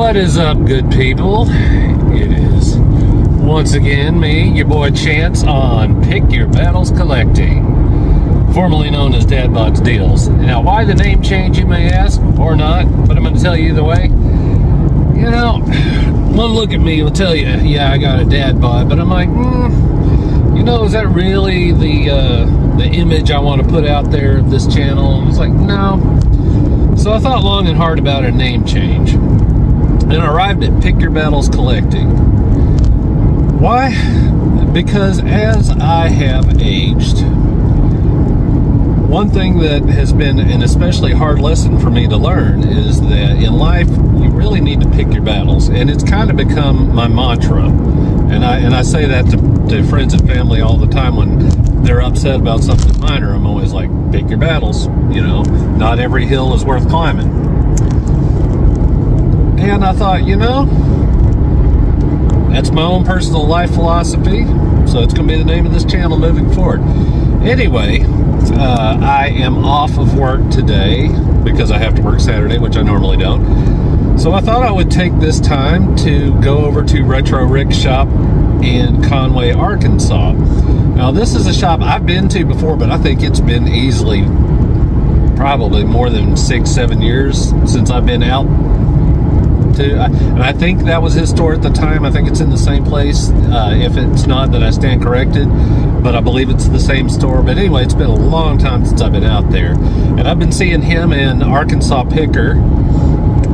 What is up, good people? It is once again me, your boy Chance, on Pick Your Battles Collecting, formerly known as Dad Bod's Deals. Now, why the name change, you may ask, or not, but I'm going to tell you either way. You know, one look at me will tell you, yeah, I got a dad bod, but I'm like, you know, is that really the image I want to put out there of this channel? And it's like, no. So I thought long and hard about a name change, and arrived at Pick Your Battles Collecting. Why? Because as I have aged, one thing that has been an especially hard lesson for me to learn is that in life you really need to pick your battles, and it's kind of become my mantra. And I say that to friends and family all the time when they're upset about something minor. I'm always like, pick your battles. You know, not every hill is worth climbing. And I thought, you know, that's my own personal life philosophy, so it's going to be the name of this channel moving forward. Anyway, I am off of work today because I have to work Saturday, which I normally don't. So I thought I would take this time to go over to Retro Rick's shop in Conway, Arkansas. Now, this is a shop I've been to before, but I think it's been easily probably more than 6-7 years since I've been out. And I think that was his store at the time. I think it's in the same place. If it's not, then I stand corrected, but I believe it's the same store. But anyway, it's been a long time since I've been out there, and I've been seeing him and Arkansas Picker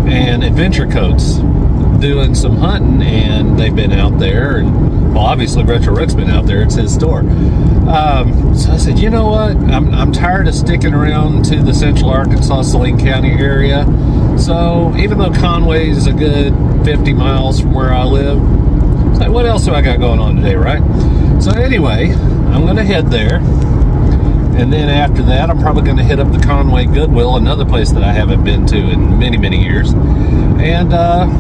and Adventure Coats doing some hunting, and they've been out there. And well, obviously Retro Rick's been out there. It's his store. So I said, you know what, I'm tired of sticking around to the central Arkansas, Saline County area. So even though Conway is a good 50 miles from where I live, it's like, what else do I got going on today, right? So anyway, I'm going to head there. And then after that, I'm probably going to hit up the Conway Goodwill, another place that I haven't been to in many, many years. And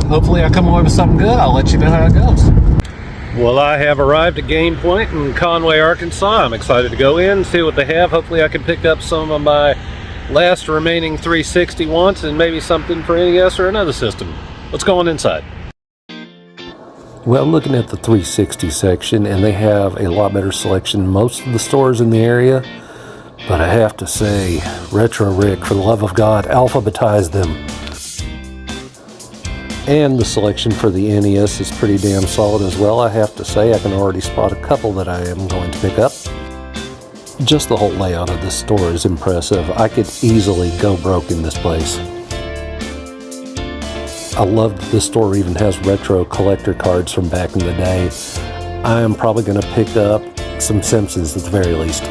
hopefully I come away with something good. I'll let you know how it goes. Well, I have arrived at Game Point in Conway, Arkansas. I'm excited to go in, see what they have. Hopefully I can pick up some of my last remaining 360 wants and maybe something for NES or another system. Let's go on inside. Well, I'm looking at the 360 section, and they have a lot better selection than most of the stores in the area. But I have to say, Retro Rick, for the love of God, alphabetize them. And the selection for the NES is pretty damn solid as well. I have to say, I can already spot a couple that I am going to pick up. Just the whole layout of this store is impressive. I could easily go broke in this place. I love that this store even has retro collector cards from back in the day. I am probably going to pick up some Simpsons at the very least.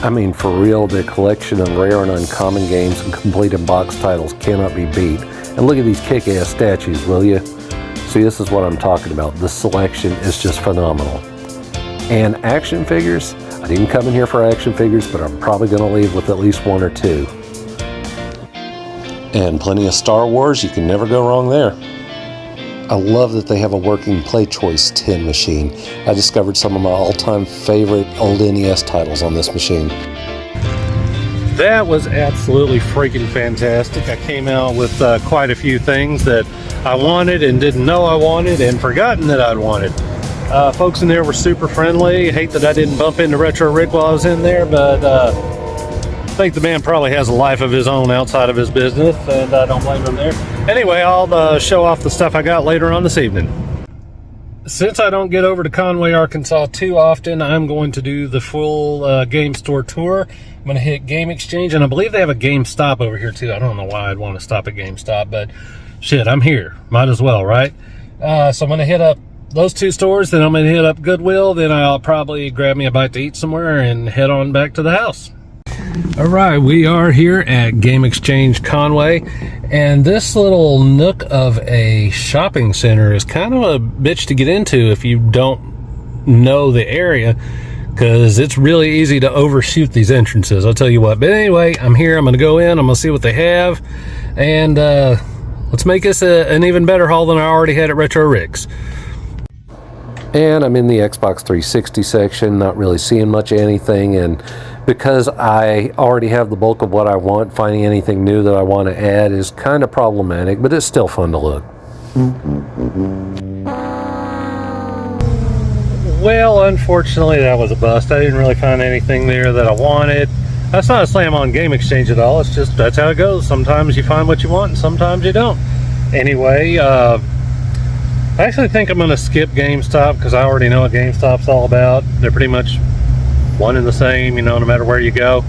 I mean, for real, the collection of rare and uncommon games and complete in box titles cannot be beat. And look at these kick-ass statues, will you? See, this is what I'm talking about. This selection is just phenomenal. And action figures, I didn't come in here for action figures, but I'm probably going to leave with at least one or two. And plenty of Star Wars, you can never go wrong there. I love that they have a working Play Choice tin machine. I discovered some of my all-time favorite old NES titles on this machine. That was absolutely freaking fantastic. I came out with quite a few things that I wanted and didn't know I wanted and forgotten that I'd wanted. Folks in there were super friendly. Hate that I didn't bump into Retro Rick while I was in there, but I think the man probably has a life of his own outside of his business, and I don't blame him there. Anyway, I'll show off the stuff I got later on this evening. Since I don't get over to Conway, Arkansas too often, I'm going to do the full game store tour. I'm going to hit Game Exchange, and I believe they have a GameStop over here too. I don't know why I'd want to stop at GameStop, but shit, I'm here. Might as well, right? So I'm going to hit up those two stores, then I'm going to hit up Goodwill, then I'll probably grab me a bite to eat somewhere and head on back to the house. All right, we are here at Game Exchange Conway, and this little nook of a shopping center is kind of a bitch to get into if you don't know the area, because it's really easy to overshoot these entrances, I'll tell you what. But anyway, I'm here, I'm going to go in, I'm going to see what they have, and let's make this an even better haul than I already had at Retro Rick's. And I'm in the Xbox 360 section, not really seeing much of anything, and because I already have the bulk of what I want, finding anything new that I want to add is kind of problematic, but it's still fun to look. Well, unfortunately, that was a bust. I didn't really find anything there that I wanted. That's not a slam on Game Exchange at all. It's just, that's how it goes. Sometimes you find what you want, and sometimes you don't. Anyway, I actually think I'm going to skip GameStop because I already know what GameStop's all about. They're pretty much one and the same, you know, no matter where you go.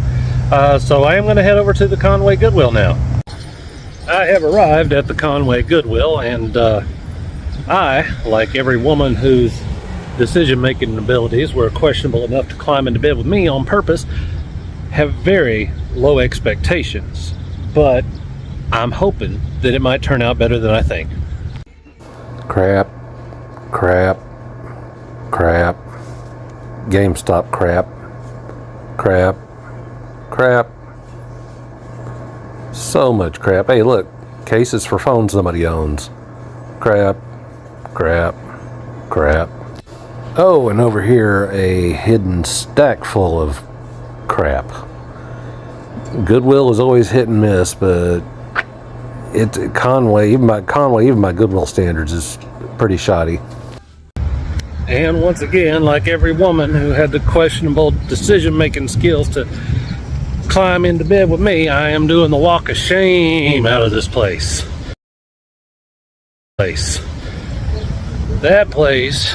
So I am going to head over to the Conway Goodwill now. I have arrived at the Conway Goodwill, and I, like every woman whose decision-making abilities were questionable enough to climb into bed with me on purpose, have very low expectations. But I'm hoping that it might turn out better than I think. Crap, crap, crap, GameStop crap, crap, crap, so much crap. Hey look, cases for phones somebody owns. Crap, crap, crap. Oh, and over here a hidden stack full of crap. Goodwill is always hit and miss, but Conway, even by Goodwill standards, is pretty shoddy. And once again, like every woman who had the questionable decision-making skills to climb into bed with me, I am doing the walk of shame out of this place. That place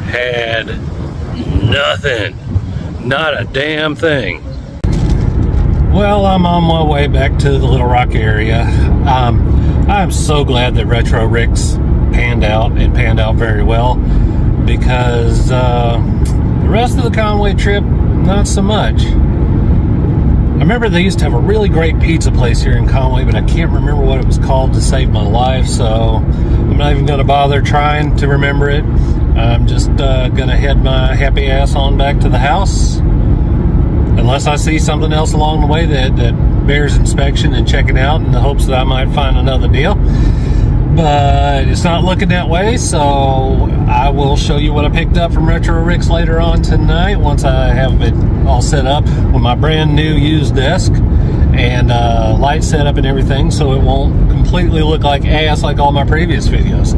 had nothing, not a damn thing. Well, I'm on my way back to the Little Rock area. I'm so glad that Retro Rick's panned out very well, because the rest of the Conway trip, not so much. I remember they used to have a really great pizza place here in Conway, but I can't remember what it was called to save my life, so I'm not even going to bother trying to remember it. I'm just going to head my happy ass on back to the house. Unless I see something else along the way that bears inspection and checking out in the hopes that I might find another deal. But it's not looking that way, so I will show you what I picked up from Retro Rick's later on tonight once I have it all set up with my brand new used desk and light setup and everything, so it won't completely look like ass like all my previous videos.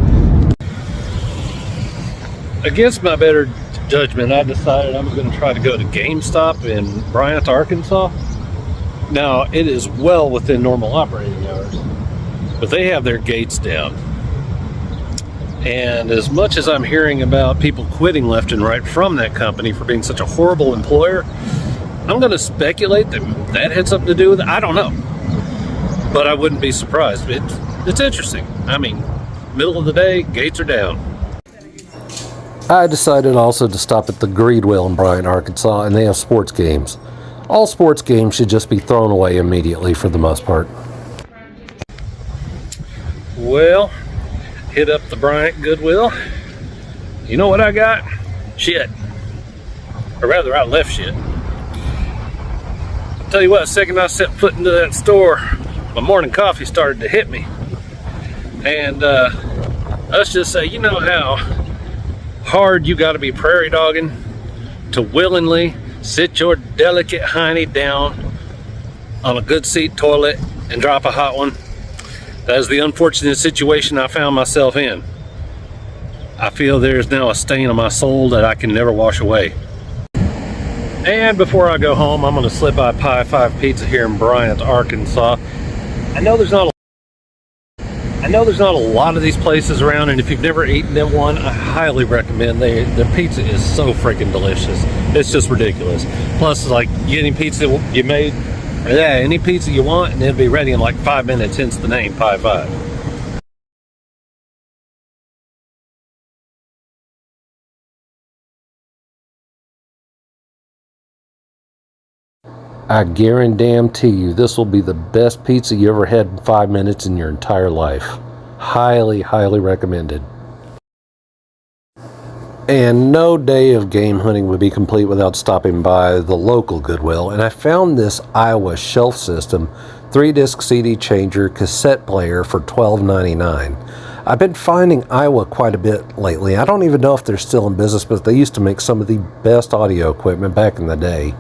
Against my better judgment, I decided I was going to try to go to GameStop in Bryant, Arkansas. Now, it is well within normal operating hours, but they have their gates down. And as much as I'm hearing about people quitting left and right from that company for being such a horrible employer, I'm going to speculate that that had something to do with it. I don't know, but I wouldn't be surprised. It's interesting. I mean, middle of the day, gates are down. I decided also to stop at the Greedwell in Bryant, Arkansas, and they have sports games. All sports games should just be thrown away immediately for the most part. Well, hit up the Bryant Goodwill. You know what I got? Shit. Or rather, I left shit. I'll tell you what, the second I set foot into that store, my morning coffee started to hit me. And let's just say, you know how hard you got to be prairie dogging to willingly sit your delicate hiney down on a good seat toilet and drop a hot one. That is the unfortunate situation I found myself in. I feel there's now a stain on my soul that I can never wash away. And before I go home, I'm going to slip by Pie 5 Pizza here in Bryant, Arkansas. I know there's not a lot of these places around, and if you've never eaten them one, I highly recommend. Their pizza is so freaking delicious. It's just ridiculous. Plus, it's like getting pizza you made, any pizza you want, and it'll be ready in like 5 minutes, hence the name Pie 5. I guarantee you this will be the best pizza you ever had in 5 minutes in your entire life. Highly, highly recommended. And no day of game hunting would be complete without stopping by the local Goodwill, and I found this Iowa Shelf System 3-disc CD changer cassette player for $12.99. I've been finding Iowa quite a bit lately. I don't even know if they're still in business, but they used to make some of the best audio equipment back in the day.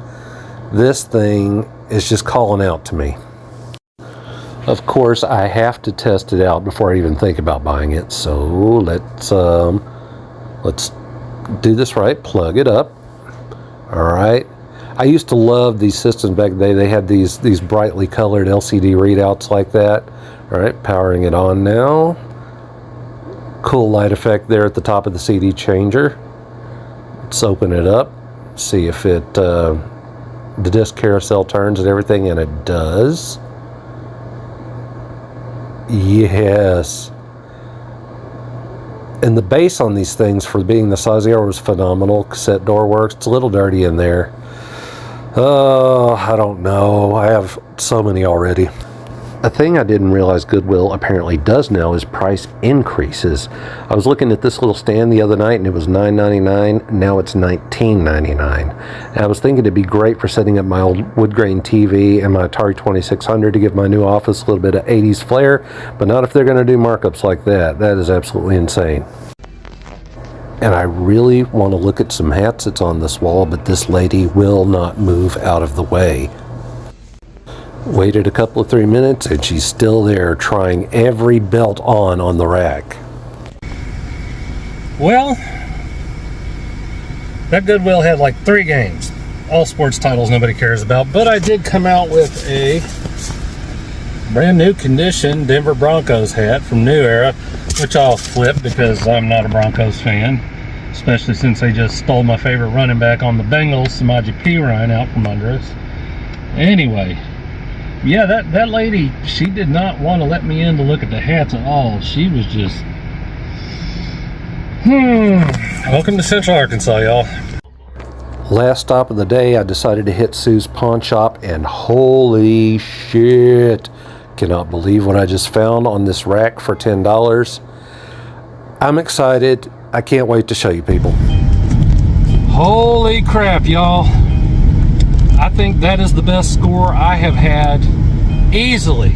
This thing is just calling out to me. Of course, I have to test it out before I even think about buying it. So let's do this right. Plug it up. All right. I used to love these systems back in the day. They had these brightly colored LCD readouts like that. All right, powering it on now. Cool light effect there at the top of the CD changer. Let's open it up. See if it the disc carousel turns and everything, and it does. Yes. And the bass on these things, for being the size they are, was phenomenal. Cassette door works. It's a little dirty in there. Oh, I don't know. I have so many already. A thing I didn't realize Goodwill apparently does now is price increases. I was looking at this little stand the other night and it was $9.99. Now it's $19.99. And I was thinking it'd be great for setting up my old wood grain TV and my Atari 2600 to give my new office a little bit of 80s flair, but not if they're going to do markups like that. That is absolutely insane. And I really want to look at some hats that's on this wall, but this lady will not move out of the way. Waited a couple of 3 minutes and she's still there trying every belt on the rack. Well, that Goodwill had like 3 games. All sports titles nobody cares about, but I did come out with a brand new condition Denver Broncos hat from New Era, which I'll flip because I'm not a Broncos fan, especially since they just stole my favorite running back on the Bengals, Samaje Perine, out from under us. Anyway, yeah, that lady, she did not want to let me in to look at the hats at all. She was just, Welcome to Central Arkansas, y'all. Last stop of the day, I decided to hit Sue's Pawn Shop, and holy shit, cannot believe what I just found on this rack for $10. I'm excited. I can't wait to show you people. Holy crap, y'all. I think that is the best score I have had easily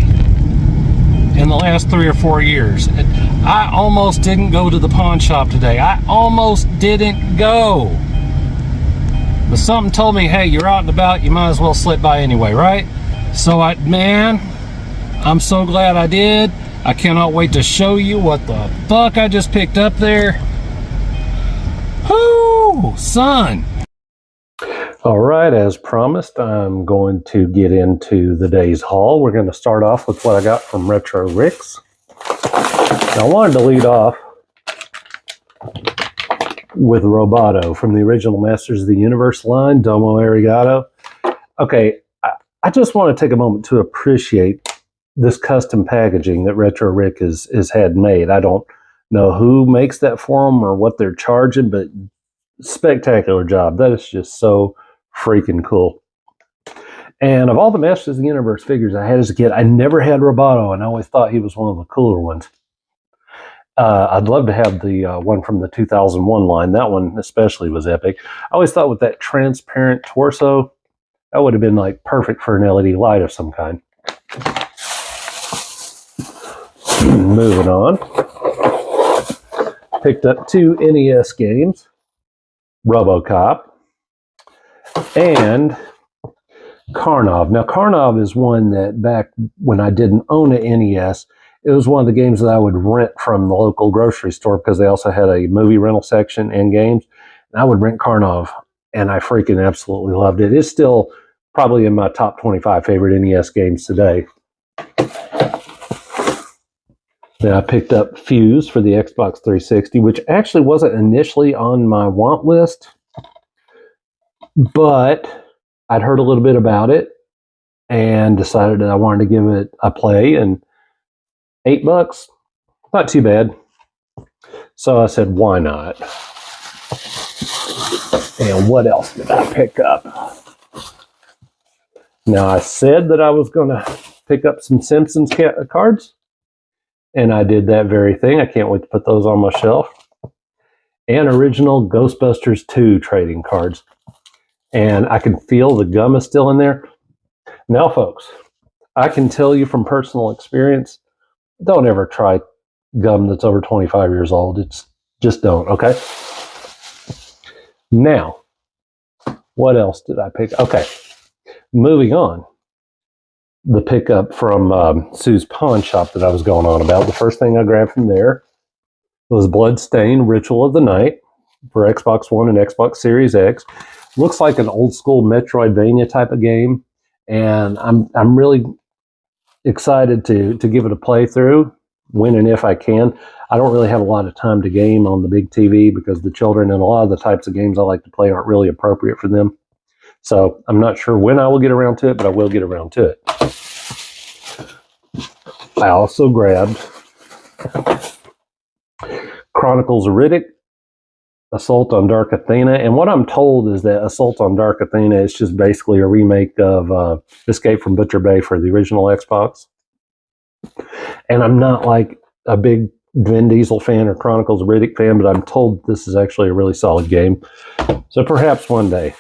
in the last 3 or 4 years. I almost didn't go to the pawn shop today. I almost didn't go. But something told me, hey, you're out and about, you might as well slip by anyway, right? So I'm so glad I did. I cannot wait to show you what the fuck I just picked up there. Whoo, son. All right, as promised, I'm going to get into the day's haul. We're going to start off with what I got from Retro Rick's. Now, I wanted to lead off with Roboto from the original Masters of the Universe line, Domo Arigato. Okay, I just want to take a moment to appreciate this custom packaging that Retro Rick has had made. I don't know who makes that for them or what they're charging, but spectacular job. That is just so freaking cool. And of all the Masters of the Universe figures I had as a kid, I never had Roboto, and I always thought he was one of the cooler ones. I'd love to have the one from the 2001 line. That one especially was epic. I always thought with that transparent torso, that would have been like perfect for an LED light of some kind. Moving on. Picked up 2 NES games, RoboCop and Karnov. Now, Karnov is one that back when I didn't own an NES, it was one of the games that I would rent from the local grocery store because they also had a movie rental section and games. And I would rent Karnov, and I freaking absolutely loved it. It's still probably in my top 25 favorite NES games today. Then I picked up Fuse for the Xbox 360, which actually wasn't initially on my want list, but I'd heard a little bit about it and decided that I wanted to give it a play, and $8, not too bad. So I said, why not? And what else did I pick up? Now, I said that I was going to pick up some Simpsons cards, and I did that very thing. I can't wait to put those on my shelf. And original Ghostbusters 2 trading cards. And I can feel the gum is still in there. Now, folks, I can tell you from personal experience, don't ever try gum that's over 25 years old. It's just don't, okay? Now, what else did I pick? Okay, moving on. The pickup from Sue's Pawn Shop that I was going on about. The first thing I grabbed from there was Bloodstained Ritual of the Night for Xbox One and Xbox Series X. Looks like an old school Metroidvania type of game, and I'm really excited to give it a playthrough when and if I can. I don't really have a lot of time to game on the big TV because the children and a lot of the types of games I like to play aren't really appropriate for them. So I'm not sure when I will get around to it, but I will get around to it. I also grabbed Chronicles of Riddick, Assault on Dark Athena, and what I'm told is that Assault on Dark Athena is just basically a remake of Escape from Butcher Bay for the original Xbox. And I'm not like a big Vin Diesel fan or Chronicles of Riddick fan, but I'm told this is actually a really solid game. So perhaps one day.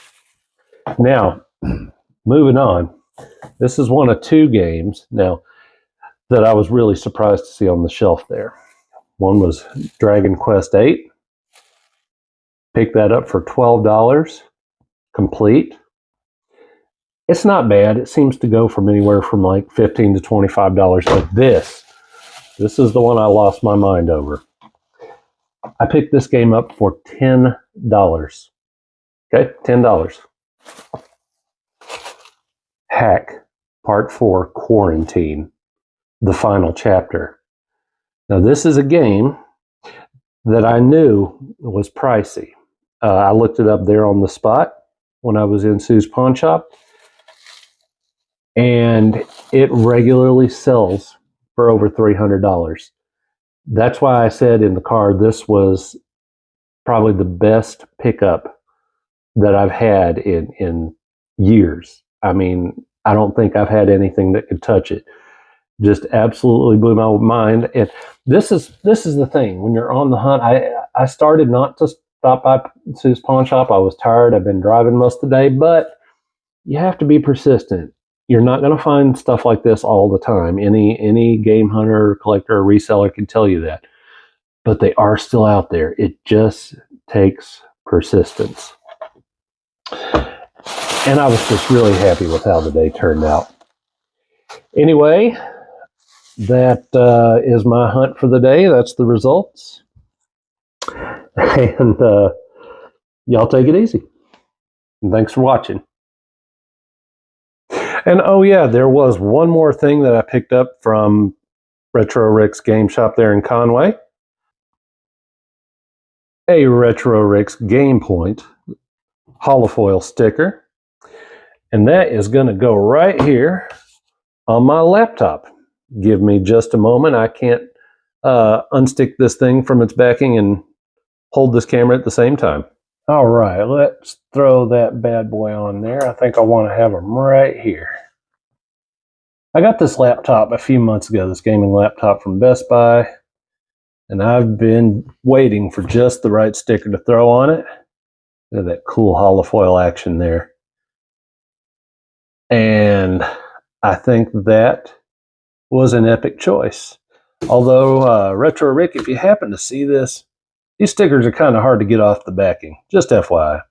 Now, moving on. This is one of two games now that I was really surprised to see on the shelf there. One was Dragon Quest VIII. Picked that up for $12, complete. It's not bad. It seems to go from anywhere from like $15 to $25. But this is the one I lost my mind over. I picked this game up for $10. Okay, $10. Hack Part 4 Quarantine, the final chapter. Now, this is a game that I knew was pricey. I looked it up there on the spot when I was in Sue's Pawn Shop, and it regularly sells for over $300. That's why I said in the car this was probably the best pickup that I've had in years. I mean, I don't think I've had anything that could touch it. Just absolutely blew my mind. And this is the thing. When you're on the hunt, I started not to stop by Sue's Pawn Shop. I was tired. I've been driving most of the day, but you have to be persistent. You're not going to find stuff like this all the time. Any game hunter, collector, or reseller can tell you that. But they are still out there. It just takes persistence. And I was just really happy with how the day turned out. Anyway, that is my hunt for the day. That's the results. And y'all take it easy. And thanks for watching. And oh yeah, there was one more thing that I picked up from Retro Rick's Game Shop there in Conway. A Retro Rick's Game Point holofoil sticker. And that is going to go right here on my laptop. Give me just a moment. I can't unstick this thing from its backing and hold this camera at the same time. All right, let's throw that bad boy on there. I think I want to have them right here. I got this laptop a few months ago, this gaming laptop from Best Buy, and I've been waiting for just the right sticker to throw on it. Look at that cool holofoil action there. And I think that was an epic choice. Although, Retro Rick, if you happen to see this, these stickers are kind of hard to get off the backing. Just FYI.